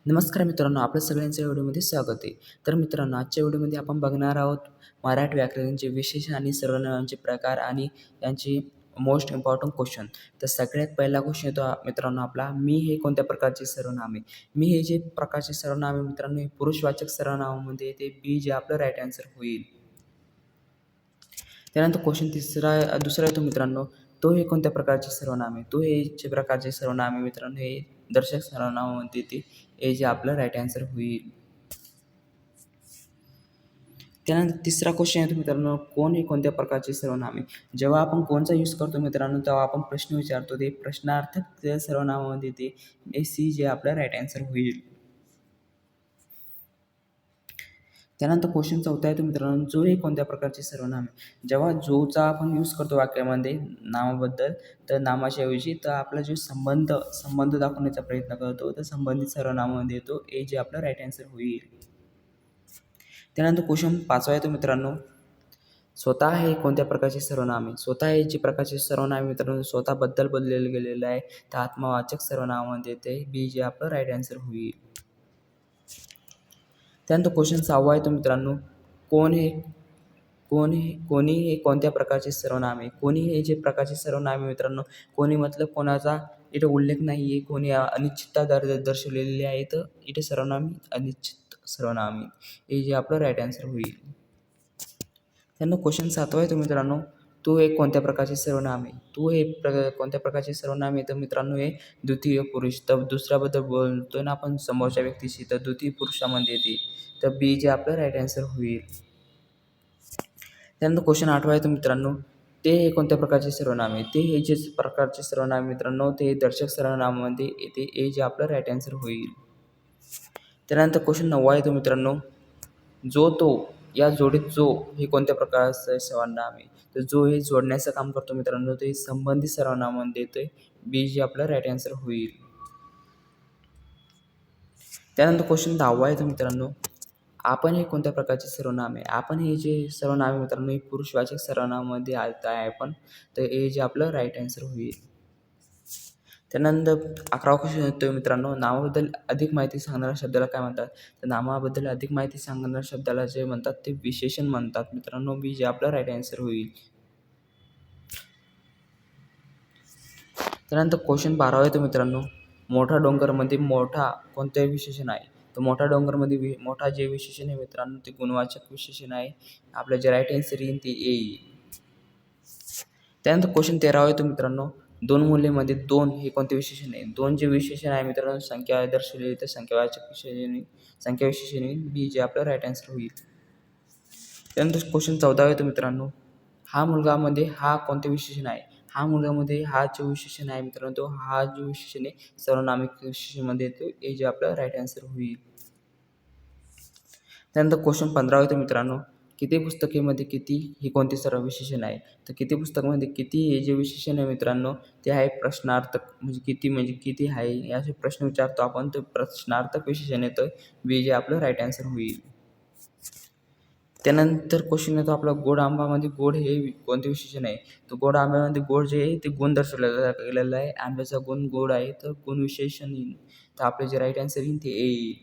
नमस्कार मित्रांनो, आपल्या सगळ्यांच्या व्हिडिओमध्ये स्वागत आहे. तर मित्रांनो, आजच्या व्हिडिओमध्ये आपण बघणार आहोत मराठी व्याकरणाचे विशेष आणि सर्वनामांचे प्रकार आणि यांची मोस्ट इम्पॉर्टंट क्वेश्चन. तर सगळ्यात पहिला क्वेश्चन येतो मित्रांनो आपला, मी हे कोणत्या प्रकारचे सर्वनाम आहे? मी हे जे प्रकारचे सर्वनाम आहे मित्रांनो, हे पुरुषवाचक सर्वनामामध्ये येते. बी जे आपलं राईट आन्सर होईल. त्यानंतर क्वेश्चन दुसरा येतो मित्रांनो, तो हे कोणत्या प्रकारचे सर्वनाम आहे? तो हे जे प्रकारचे सर्वनाम आहे मित्रांनो, हे दर्शक सर्वनामामध्ये येते. हे जे आपलं राईट आन्सर होईल. त्यानंतर तिसरा क्वेश्चन येतो मित्रांनो, कोण हे कोणत्या प्रकारचे सर्वनाम आहे? जेव्हा आपण कोणचा यूज करतो मित्रांनो, तेव्हा आपण प्रश्न विचारतो. ते प्रश्नार्थक सर्वनामामध्ये येते. सी जे आपलं राईट आन्सर होईल. त्यानंतर क्वेश्चन चौथा येतो मित्रांनो, जो हे कोणत्या प्रकारचे सर्वनाम आहे? जेव्हा जोचा आपण यूज करतो वाक्यामध्ये नामाबद्दल, तर नामाच्या ऐवजी तर आपला जो संबंध दाखवण्याचा प्रयत्न करतो, तर संबंधित सर्वनामामध्ये येतो. ए जे आपलं राईट आन्सर होईल. त्यानंतर क्वेश्चन पाचवा येतो मित्रांनो, स्वतः हे कोणत्या प्रकारचे सर्वनाम आहे? स्वतः हे जे प्रकारचे सर्वनाम आहे मित्रांनो, स्वतःबद्दल बोललेलं गेलेलं आहे, तर आत्मवाचक सर्वनामामध्ये येते. बी जे आपलं राईट आन्सर होईल. त्यानंतर क्वेश्चन सहावा येतो मित्रांनो, कोणी हे कोणत्या प्रकारचे सर्वनाम आहे? कोणी हे जे प्रकारचे सर्वनाम आहे मित्रांनो, कोणी मतलब कोणाचा इथे उल्लेख नाही आहे. कोणी अनिश्चितता दर्शवलेली आहे, तर इथे सर्वनाम अनिश्चित सर्वनाम आहे. हे जे आपलं राईट आन्सर होईल. त्यानंतर क्वेश्चन सातवा येतो मित्रांनो, तो एक कोणत्या प्रकारचे सर्वनाम आहे? तो हे कोणत्या प्रकारचे सर्वनाम आहे? तर मित्रांनो हे द्वितीय पुरुष. तर दुसऱ्याबद्दल बोलतोय ना आपण समोरच्या व्यक्तीशी, तर द्वितीय पुरुषामध्ये येते. तर बी जे आपलं राईट आन्सर होईल. त्यानंतर क्वेश्चन आठवा येतो मित्रांनो, ते हे कोणत्या प्रकारचे सर्वनाम आहे? ते हे जे प्रकारचे सर्वनाम मित्रांनो, ते दर्शक सर्वनामामध्ये येते. ए जे आपलं राईट आन्सर होईल. त्यानंतर क्वेश्चन नववा येतो मित्रांनो, जो तो या जोडीत जो हे कोणत्या प्रकारचं सर्वनाम आहे? तर जो हे जोडण्याचं काम करतो मित्रांनो, ते संबंधित सर्वनामामध्ये येतोय. बी जे आपलं राईट आन्सर होईल. त्यानंतर क्वेश्चन 10वा येतो मित्रांनो, आपण हे कोणत्या प्रकारचे सर्वनाम आहे? आपण हे जे सर्वनाम आहे मित्रांनो, हे पुरुषवाचक सर्वनामामध्ये आलं आहे आपण, तर हे जे आपलं राईट आन्सर होईल. त्यानंतर 11वा क्वेश्चन येतो मित्रांनो, नामाबद्दल अधिक माहिती सांगणाऱ्या शब्दाला काय म्हणतात? तर नामाबद्दल अधिक माहिती सांगणाऱ्या शब्दाला जे म्हणतात ते विशेषण म्हणतात मित्रांनो. बी जे आपलं राईट आन्सर होईल. त्यानंतर क्वेश्चन 12वा येतो मित्रांनो, मोठा डोंगरमध्ये मोठा कोणते विशेषण आहे? तर मोठा डोंगरमध्ये मोठा जे विशेषण आहे मित्रांनो, ते गुणवाचक विशेषण आहे. आपलं जे राईट आन्सर येईल ते येईल. त्यानंतर क्वेश्चन 13वा येतो मित्रांनो, दोन मूल्यमध्ये दोन हे कोणते विशेषण आहे? दोन जे विशेषण आहे मित्रांनो, संख्या दर्शवलेली तर संख्यावाचक संख्या विशेषण येईल. बी जे आपलं राईट आन्सर होईल. त्यानंतर क्वेश्चन 14वा येतो मित्रांनो, हा मुलगामध्ये हा कोणते विशेषण आहे? हा मुलगामध्ये हा जो विशेषण आहे मित्रांनो, तो हा जो विशेषण आहे सर्वनामिक विशेषणमध्ये येतो. हे जे आपलं राईट आन्सर होईल. त्यानंतर क्वेश्चन 15वा येतो मित्रांनो, किती पुस्तकेमध्ये किती ही कोणते सर्व विशेषण आहे? तर किती पुस्तकामध्ये किती हे जे विशेषण आहे मित्रांनो, ते आहे प्रश्नार्थक. म्हणजे किती आहे असे प्रश्न विचारतो आपण, तर प्रश्नार्थक विशेषण येतं. बी जे आपलं राईट आन्सर होईल. त्यानंतर क्वेश्चन येतो आपला, गोड आंबामध्ये गोड हे कोणते विशेषण आहे? तर गोड आंब्यामध्ये गोड जे आहे ते गुण दर्शवलेला गेलेला आहे. आंब्याचा गुण गोड आहे, तर गुण विशेषण येईल. तर आपले जे राईट आन्सर येईल ते येईल.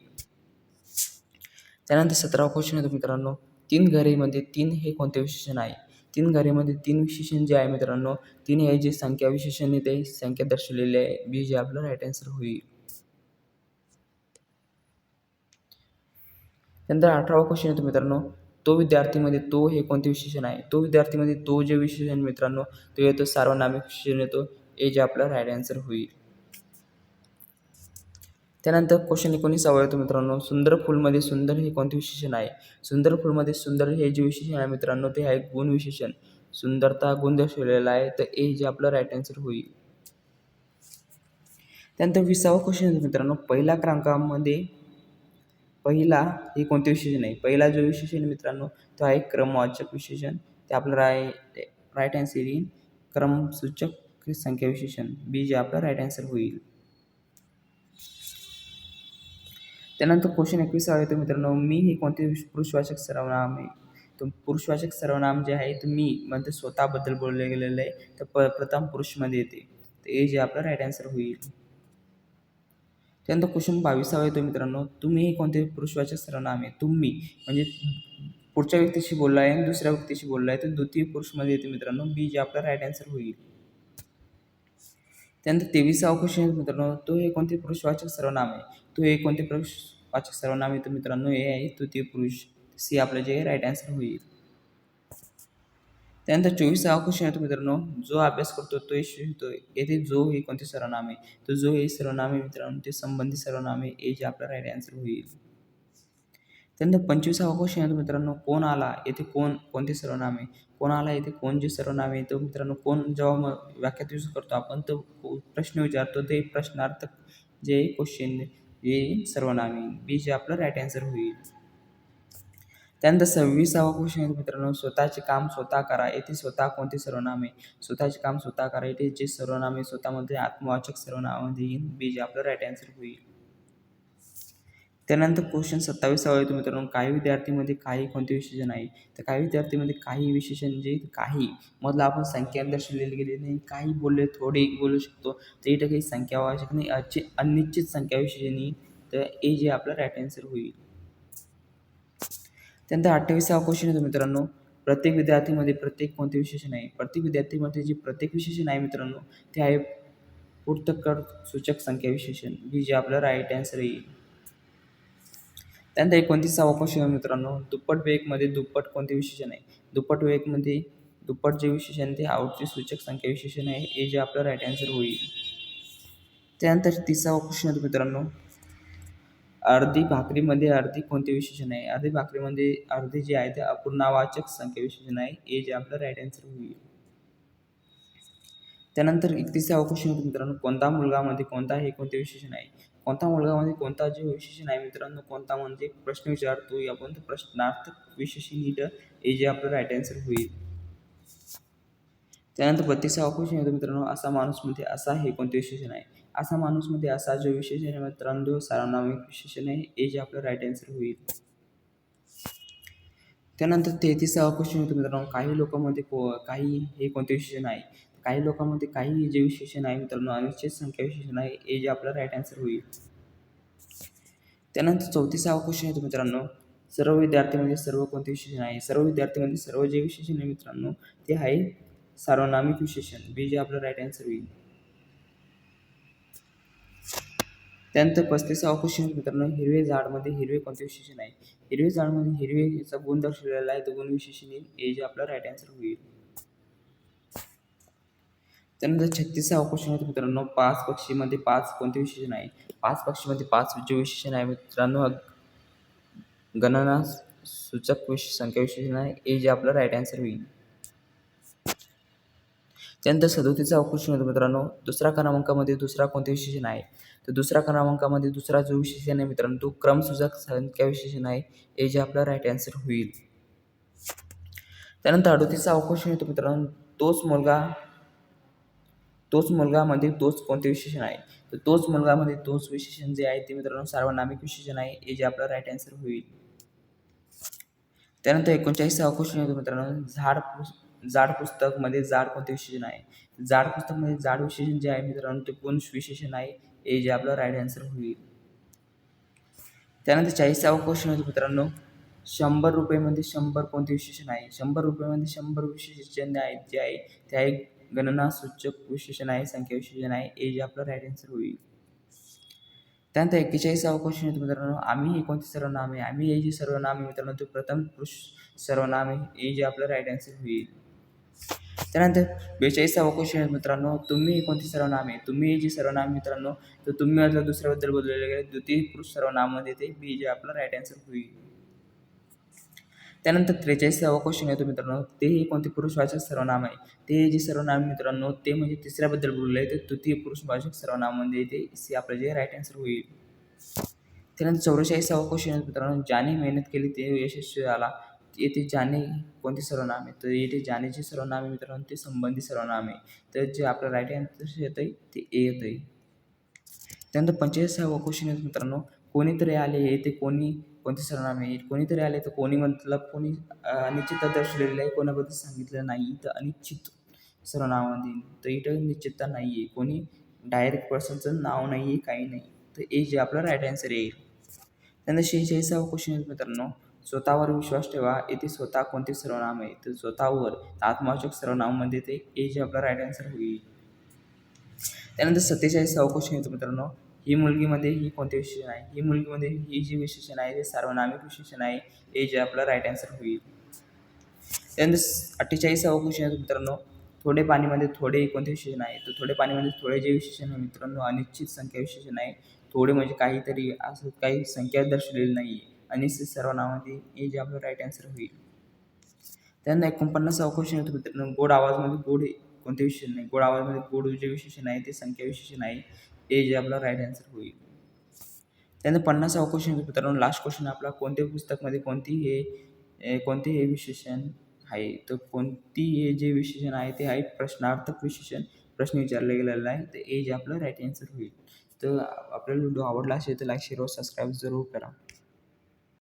त्यानंतर 17वा क्वेश्चन येतो मित्रांनो, तीन घरेमध्ये तीन हे कोणते विशेषण आहे? तीन घरेमध्ये तीन विशेषण जे आहे मित्रांनो, तीन हे जे संख्या विशेषण येते, संख्या दर्शवलेली आहे. बी जे आपलं राईट आन्सर होईल. त्यानंतर 18वा क्वेश्चन येतो मित्रांनो, तो विद्यार्थीमध्ये तो हे कोणते विशेषण आहे? तो विद्यार्थीमध्ये तो जे विशेषण मित्रांनो, तो येतो सार्वनामिक विशेषण येतो. हे जे आपलं राईट आन्सर होईल. त्यानंतर क्वेश्चन 19वा येतो मित्रांनो, सुंदर फुलमध्ये सुंदर हे कोणते विशेषण आहे? सुंदर फुलमध्ये सुंदर हे जे विशेषण आहे मित्रांनो, ते आहे गुण विशेषण. सुंदरता गुण दर्शवलेला आहे, तर ए जे आपलं राईट आन्सर होईल. त्यानंतर 20वा क्वेश्चन येतो मित्रांनो, पहिल्या क्रमांकामध्ये पहिला हे कोणते विशेषण आहे? पहिला जो विशेषण मित्रांनो, तो आहे क्रमवाचक विशेषण. ते आपलं राईट आन्सर येईल. क्रमसूचक संख्या विशेषण. बी जे आपलं राईट आन्सर होईल. त्यानंतर क्वेश्चन 21वा येतो मित्रांनो, मी हे कोणते पुरुषवाचक सर्वनाम आहे? तर पुरुषवाचक सर्वनाम जे आहे, तर मी म्हणजे स्वतःबद्दल बोलले गेलेलं आहे, तर प्रथम पुरुषमध्ये येते. तर हे जे आपलं राईट आन्सर होईल. त्यानंतर क्वेश्चन 22 येतो मित्रांनो, तुम्ही हे कोणते पुरुषवाचक सर्वनाम आहे? तुम्ही म्हणजे पुढच्या व्यक्तीशी बोलला आहे आणि दुसऱ्या व्यक्तीशी बोलला आहे, तर द्वितीय पुरुषमध्ये येते मित्रांनो बी, जे आपला राईट आन्सर होईल. त्यानंतर 23वा क्वेश्चन आहे मित्रांनो, तो हे कोणते पुरुषवाचक सर्वनाम आहे? तो हे कोणते पुरुषवाचक सर्वनाम आहे? तर मित्रांनो हे आहे तृतीय पुरुष. सी आपलं जे राईट आन्सर होईल. त्यानंतर 24वा क्वेश्चन येतो मित्रांनो, जो अभ्यास करतो तो यश होतोय. येथे जो हे कोणते सर्वनाम आहे? तर जो हे सर्वनाम आहे मित्रांनो ते संबंधित सर्वनाम आहे, ए जे आपला राईट आन्सर होईल. त्यानंतर 25वा क्वेश्चन येतो मित्रांनो, कोण आला? येथे कोण कोणते सर्वनाम आहे? कोण आला येथे कोण जे सर्वनाम आहे, तर मित्रांनो कोण जेव्हा वाक्यात यूज करतो आपण तर प्रश्न विचारतो ते प्रश्नार्थक जे क्वेश्चन हे सर्वनाम आहे, बी जे आपलं राईट आन्सर होईल. त्यानंतर 26वा क्वेश्चन आहे मित्रांनो, स्वतःचे काम स्वतः करा. येथे स्वतः कोणते सर्वनाम आहे? स्वतःचे काम स्वतः करा. येथे जे सर्वनाम आहे स्वतःमध्ये आत्मवाचक सर्वनामामध्ये येईल, बी जे आपलं राईट आन्सर होईल. त्यानंतर क्वेश्चन 27वा येतो मित्रांनो, काही विद्यार्थीमध्ये काही कोणते विशेषण आहे? तर काही विद्यार्थीमध्ये काही विशेषण जे काही मधलं आपण संख्या दर्शवलेली गेली नाही, काही बोलले थोडे बोलू शकतो, तर इथं काही संख्या आवश्यक नाही, अनिश्चित संख्या विशेषणी, तर ए जे आपलं राईट आन्सर होईल. त्यानंतर 28वा क्वेश्चन येतो मित्रांनो, प्रत्येक विद्यार्थीमध्ये प्रत्येक कोणते विशेषण आहे? प्रत्येक विद्यार्थीमध्ये जे प्रत्येक विशेषण आहे मित्रांनो ते आहे पूर्तकर सूचक संख्या विशेषण, बी जे आपलं राईट आन्सर येईल. त्यानंतर 29वा क्वेश्चन आहे मित्रांनो, दुप्पट विवेकमध्ये दुप्पट कोणते विशेषण आहे? दुप्पट विवेकमध्ये दुप्पट जे विशेषण ते आवडते सूचक संख्या विशेषण आहे, ए जे आपलं राईट आन्सर होईल. त्यानंतर 30वा क्वेश्चन आहे मित्रांनो, अर्धी भाकरीमध्ये अर्धी कोणते विशेषण आहे? अर्धी भाकरीमध्ये अर्धी जे आहे ते अपूर्णावाचक संख्या विशेषण आहे, ए जे आपलं राईट आन्सर होईल. त्यानंतर 31वा क्वेश्चन होतो मित्रांनो, कोणता मुलगामध्ये कोणता हे कोणते विशेषण आहे? कोणता मुलगामध्ये कोणता जे विशेषण आहे मित्रांनो, कोणता म्हणजे प्रश्न विचारतो आपण तर प्रश्नार्थक विशेषण इथं ए जे आपलं राईट आन्सर होईल. त्यानंतर 32वा क्वेश्चन येतो मित्रांनो, असा माणूसमध्ये असा हे कोणते विशेषण आहे? असा माणूसमध्ये असा जो विशेषण आहे मित्रांनो सार्वनामिक विशेषण आहे, ए जे आपलं राईट आन्सर होईल. त्यानंतर 33वा क्वेश्चन होतो मित्रांनो, काही लोकांमध्ये काही हे कोणते विशेषण आहे? काही लोकांमध्ये काही जे विशेषण आहे मित्रांनो अनिश्चित संख्या विशेषण आहे, ए जे आपलं राईट आन्सर होईल. त्यानंतर 34वा क्वेश्चन येतो मित्रांनो, सर्व विद्यार्थ्यांमध्ये सर्व कोणते विशेषण आहे? सर्व विद्यार्थ्यांमध्ये सर्व जे विशेषण आहे मित्रांनो ते आहे सार्वनामिक विशेषण, बी जे आपलं राईट आन्सर होईल. त्यानंतर 35वा क्वेश्चन मित्रांनो, हिरवे झाडमध्ये हिरवे कोणते विशेषण आहे? हिरवे झाडमध्ये हिरवे याचा गुण दर्शवलेला आहे, तो गुण विशेषण येईल, ए जे आपला राईट आन्सर होईल. त्यानंतर 36वा क्वेश्चन होतो मित्रांनो, 5 पक्षीमध्ये 5 कोणते विशेषण आहे? 5 पक्षीमध्ये 5 जे विशेषण आहे मित्रांनो गणना सूचक संख्या विशेषण आहे, ए जे आपलं राईट आन्सर होईल. त्यानंतर 37वा क्वेश्चन होतो मित्रांनो, दुसऱ्या क्रमांकामध्ये दुसरा कोणते विशेषण आहे? तर दुसऱ्या क्रमांकामध्ये दुसरा जो विशेषण आहे मित्रांनो तो क्रमसूचक संख्या विशेषण आहे, ए जे आपला राईट आन्सर होईल. त्यानंतर 38वा क्वेश्चन येतो मित्रांनो, तोच मुलगामध्ये तोच कोणते विशेषण आहे? तर तोच मुलगामध्ये तोच विशेषण जे आहे ते मित्रांनो सार्वनामिक विशेषण आहे, ए जे आपला राईट आन्सर होईल. त्यानंतर 39वा क्वेश्चन येतो मित्रांनो, जाड पुस्तकमध्ये जाड कोणते विशेषण आहे? जाड पुस्तकमध्ये जाड विशेषण जे आहे मित्रांनो ते पुंश विशेषण आहे, ए जे आपलं राईट आन्सर होईल. त्यानंतर 40वा क्वेश्चन होतो मित्रांनो, 100 रुपयेमध्ये 100 कोणते विशेषण आहे? 100 रुपयेमध्ये 100 विशेषण आहे जे आहे ते आहे गणना सूचक विशेषण आहे, संख्या विशेषण आहे, ए जे आपलं राईट आन्सर होईल. त्यानंतर 41वा क्वेश्चन येतो मित्रांनो, आम्ही हे कोणते सर्वनाम आहे? आम्ही हे जे सर्वनाम आहे मित्रांनो ते प्रथम पुरुष सर्वनाम आहे, ए जे आपलं राईट आन्सर होईल. त्यानंतर 42वा क्वेश्चन आहे मित्रांनो, तुम्ही हे कोणते सर्वनाम आहे? तुम्ही हे जे सर्वनाम मित्रांनो तर तुम्ही आता दुसऱ्याबद्दल बोललेले गेले द्वितीय पुरुष सर्वनामामध्ये ते बी जे आपलं राईट आन्सर होईल. त्यानंतर 43वा क्वेश्चन येतो मित्रांनो, ते हे कोणते पुरुषवाचक सर्वनाम आहे? ते जे सर्वनाम मित्रांनो ते म्हणजे तिसऱ्याबद्दल बोलले आहे तर तृतीय पुरुषवाचक सर्वनामामध्ये ते सी आपलं जे राईट आन्सर होईल. त्यानंतर 44वा क्वेश्चन आहे मित्रांनो, ज्याने मेहनत केली ते यशस्वी झाला. येथे ज्याने कोणते सर्वनाम आहे? तर येथे ज्यानेचे सर्वनाम आहे मित्रांनो ते संबंधित सर्वनाम आहे, तर जे आपलं राईट आन्सर येतं आहे ते ए येतं आहे. त्यानंतर 45वा क्वेश्चन आहे मित्रांनो, कोणीतरी आले येथे कोणते सर्वनाम आहे? कोणीतरी आले तर कोणी मतलब कोणी अनिश्चितता दर्शवलेली आहे, कोणाबद्दल सांगितलं नाही तर अनिश्चित सर्वनामामध्ये तर इथं निश्चितता नाही आहे, कोणी डायरेक्ट पर्सनचं नाव नाही आहे, काही नाही. तर ए जे आपलं राईट आन्सर येईल. त्यानंतर 46वा क्वेश्चन आहे मित्रांनो, स्वतःवर विश्वास ठेवा येथे स्वतः कोणते सर्वनाम आहे? तर स्वतःवर आत्मवाचक सर्वनामामध्ये ते ए जे आपला राईट आन्सर होईल. त्यानंतर 47वा क्वेश्चन येतो मित्रांनो, ही मुलगीमध्ये ही कोणते विशेषण आहे? ही मुलगीमध्ये ही जी विशेषण आहे ते सार्वनामिक विशेषण आहे. ए जे आपला राईट आन्सर होईल. त्यानंतर 48वा क्वेश्चन आहे मित्रांनो, थोडे पाणीमध्ये थोडे कोणते विशेषण आहे? तर थोडे पाणीमध्ये थोडे जे विशेषण आहे मित्रांनो अनिश्चित संख्या विशेषण आहे. थोडे म्हणजे काहीतरी असं काही संख्या दर्शवलेली नाही आहे. अनिश्चित सर्वनामामध्ये ए जे आपलं राईट आन्सर होईल. त्यानंतर 49वा क्वेश्चन येतो मित्रांनो, गोड आवाजमध्ये गोड हे कोणते विशेषण नाही? गोड आवाजमध्ये गोड जे विशेषण आहे ते संख्या विशेषण आहे. ए जे आपला राईट आन्सर होईल. त्यानंतर 50वा क्वेश्चन येतो मित्रांनो, लास्ट क्वेश्चन आपला, कोणत्या पुस्तकमध्ये कोणते हे विशेषण आहे? तर कोणती हे जे विशेषण आहे ते आहे प्रश्नार्थक विशेषण. प्रश्न विचारला गेलेला आहे तर ए जे आपलं राईट आन्सर होईल. तर आपल्याला व्हिडिओ आवडला असेल तर लाईक, शेअर व सबस्क्राईब जरूर करा.